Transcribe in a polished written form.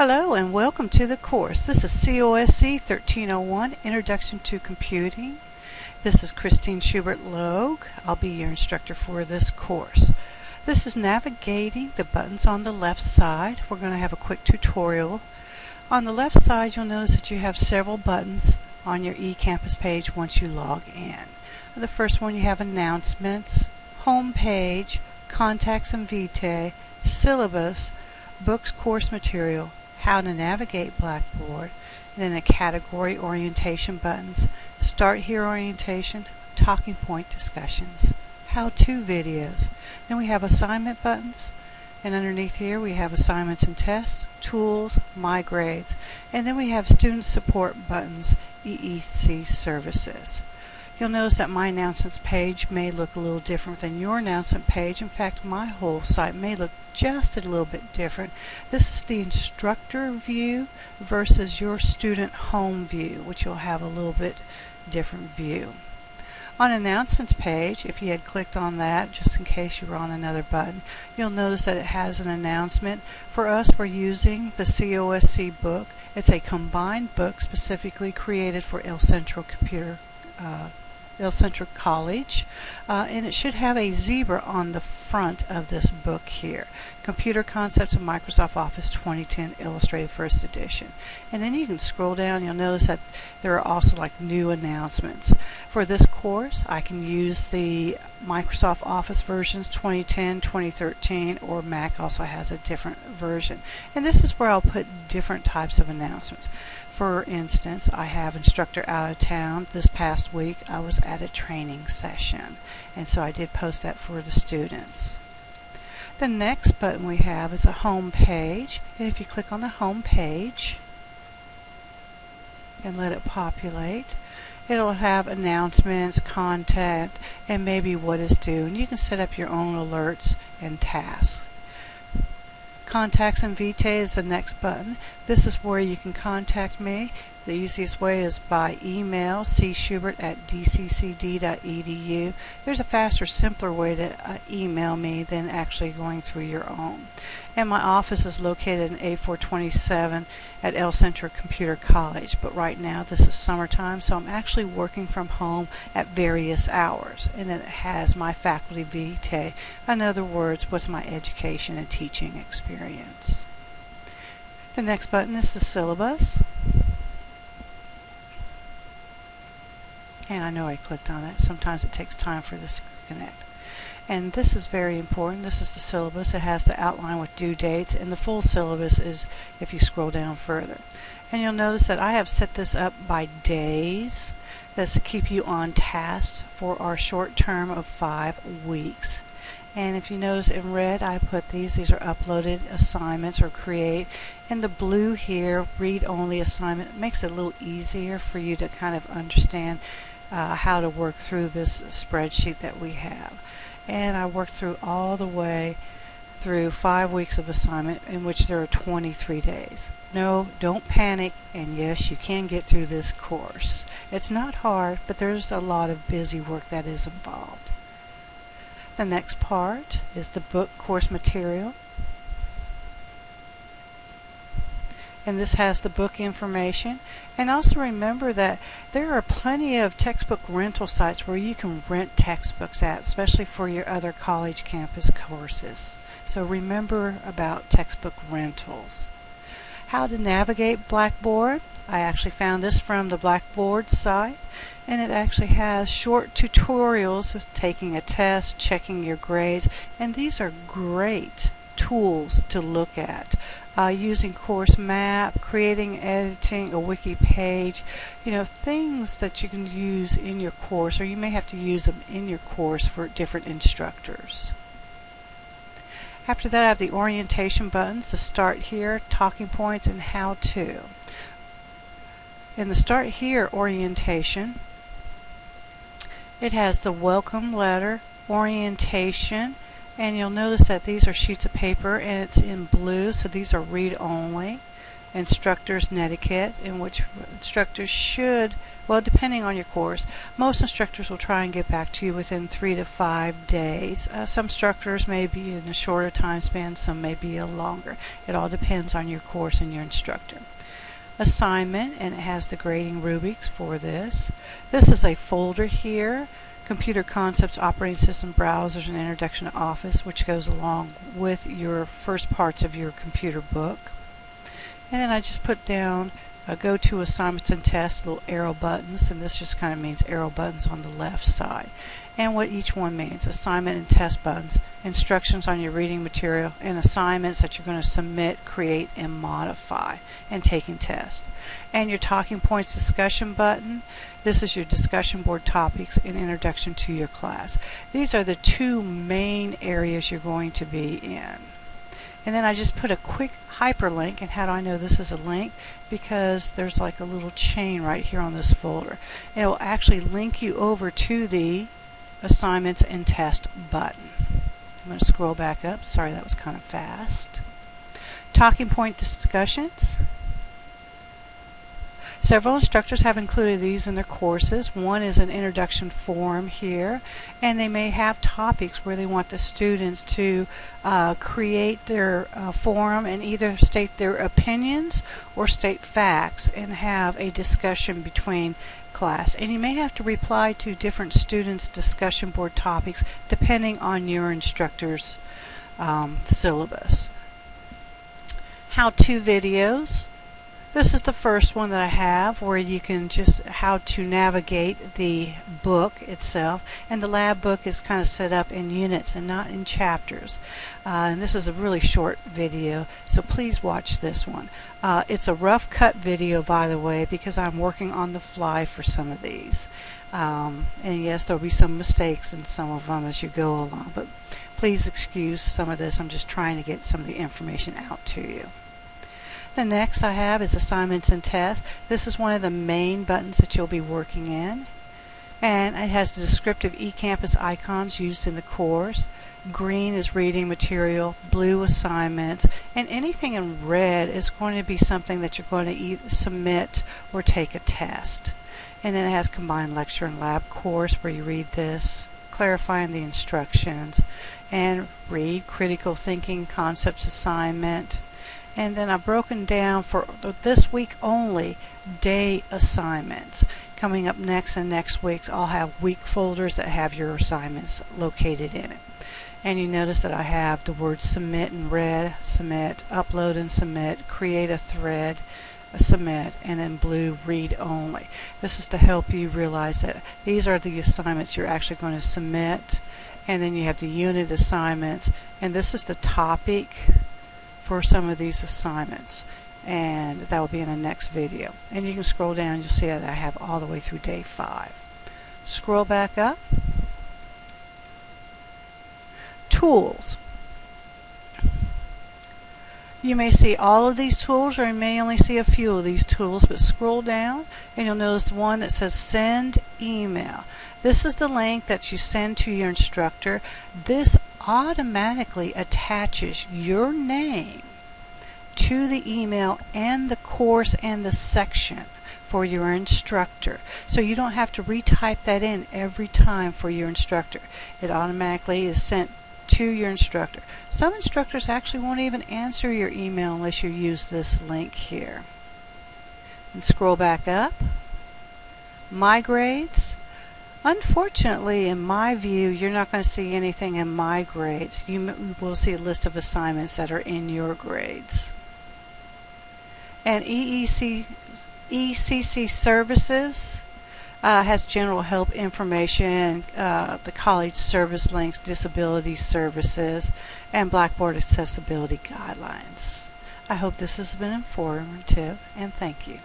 Hello and welcome to the course. This is COSC 1301, Introduction to Computing. This is Christine Schubert Logue. I'll be your instructor for this course. This is navigating the buttons on the left side. We're going to have a quick tutorial. On the left side, you'll notice that you have several buttons on your eCampus page once you log in. The first one, you have Announcements, Home Page, Contacts and Vitae, Syllabus, Books, Course Material, How to Navigate Blackboard, and then the category orientation buttons, Start Here orientation, talking point discussions, how-to videos. Then we have assignment buttons, and underneath here we have assignments and tests, tools, my grades, and then we have student support buttons, EEC services. You'll notice that my announcements page may look a little different than your announcement page. In fact, my whole site may look just a little bit different. This is the instructor view versus your student home view, which you'll have a little bit different view. On announcements page, if you had clicked on that, just in case you were on another button, you'll notice that it has an announcement. For us, we're using the COSC book. It's a combined book specifically created for El Centro College, and it should have a zebra on the front of this book here. Computer Concepts of Microsoft Office 2010 Illustrated First Edition. And then you can scroll down, you'll notice that there are also like new announcements. For this course, I can use the Microsoft Office versions 2010, 2013, or Mac also has a different version. And this is where I'll put different types of announcements. For instance, I have instructor out of town. This past week I was at a training session, and so I did post that for the students. The next button we have is a home page, and if you click on the home page and let it populate, it'll have announcements, contact, and maybe what is due, and you can set up your own alerts and tasks. Contacts and Vitae is the next button. This is where you can contact me. The easiest way is by email, cschubert@dccd.edu. There's a faster, simpler way to email me than actually going through your own. And my office is located in A427 at El Centro Computer College. But right now, this is summertime, so I'm actually working from home at various hours. And then it has my faculty vitae. In other words, what's my education and teaching experience. The next button is the syllabus. And I know I clicked on that. Sometimes it takes time for this to connect. And this is very important. This is the syllabus. It has the outline with due dates, and the full syllabus is if you scroll down further. And you'll notice that I have set this up by days. That's to keep you on task for our short term of 5 weeks. And if you notice in red, I put these are uploaded assignments or create. In the blue here, read only assignment. It makes it a little easier for you to kind of understand how to work through this spreadsheet that we have. And I worked through all the way through 5 weeks of assignment, in which there are 23 days. No, don't panic, and yes, you can get through this course. It's not hard, but there's a lot of busy work that is involved. The next part is the book course material. And this has the book information. And also remember that there are plenty of textbook rental sites where you can rent textbooks at, especially for your other college campus courses. So remember about textbook rentals. How to navigate Blackboard. I actually found this from the Blackboard site, and it actually has short tutorials of taking a test, checking your grades, and these are great tools to look at. Using course map, creating, editing a wiki page, things that you can use in your course, or you may have to use them in your course for different instructors. After that, I have the orientation buttons, the Start Here, talking points, and how to. In the Start Here orientation, it has the welcome letter, orientation, and you'll notice that these are sheets of paper and it's in blue, so these are read only. instructor's netiquette, in which instructors should, well, depending on your course, most instructors will try and get back to you within 3 to 5 days. Some instructors may be in a shorter time span, some may be a longer. It all depends on your course and your instructor. Assignment, and it has the grading rubrics for this. This is a folder here, Computer Concepts, Operating System, Browsers, and Introduction to Office, which goes along with your first parts of your computer book. And then I just put down go to assignments and tests, little arrow buttons, and this just kind of means arrow buttons on the left side. And what each one means: assignment and test buttons, instructions on your reading material, and assignments that you're going to submit, create, and modify, and taking tests. And your talking points discussion button, this is your discussion board topics and introduction to your class. These are the two main areas you're going to be in. And then I just put a quick hyperlink. And how do I know this is a link? Because there's like a little chain right here on this folder. It will actually link you over to the assignments and test button. I'm going to scroll back up. Sorry, that was kind of fast. Talking point discussions. Several instructors have included these in their courses. One is an introduction form here, and they may have topics where they want the students to create their forum and either state their opinions or state facts and have a discussion between class. And you may have to reply to different students' discussion board topics depending on your instructor's syllabus. How-to videos. This is the first one that I have, where you can just how to navigate the book itself. And the lab book is kind of set up in units and not in chapters. And this is a really short video, so please watch this one. It's a rough cut video, by the way, because I'm working on the fly for some of these. And yes, there'll be some mistakes in some of them as you go along, but please excuse some of this. I'm just trying to get some of the information out to you. The next I have is assignments and tests. This is one of the main buttons that you'll be working in. And it has the descriptive eCampus icons used in the course. Green is reading material, blue assignments, and anything in red is going to be something that you're going to either submit or take a test. And then it has combined lecture and lab course, where you read this, clarifying the instructions, and read critical thinking concepts assignment. And then I've broken down for this week only day assignments. Coming up next and next week's, I'll have week folders that have your assignments located in it. And you notice that I have the word submit in red, submit, upload and submit, create a thread, submit, and then blue, read only. This is to help you realize that these are the assignments you're actually going to submit. And then you have the unit assignments, and this is the topic for some of these assignments, and that will be in the next video. And you can scroll down and you'll see that I have all the way through day 5. Scroll back up. Tools. You may see all of these tools, or you may only see a few of these tools, but scroll down and you'll notice the one that says send email. This is the link that you send to your instructor. This automatically attaches your name to the email and the course and the section for your instructor. So you don't have to retype that in every time for your instructor. It automatically is sent to your instructor. Some instructors actually won't even answer your email unless you use this link here. And scroll back up. My grades. Unfortunately, in my view, you're not going to see anything in my grades. You will see a list of assignments that are in your grades. And ECC Services has general help information, the college service links, disability services, and Blackboard accessibility guidelines. I hope this has been informative, and thank you.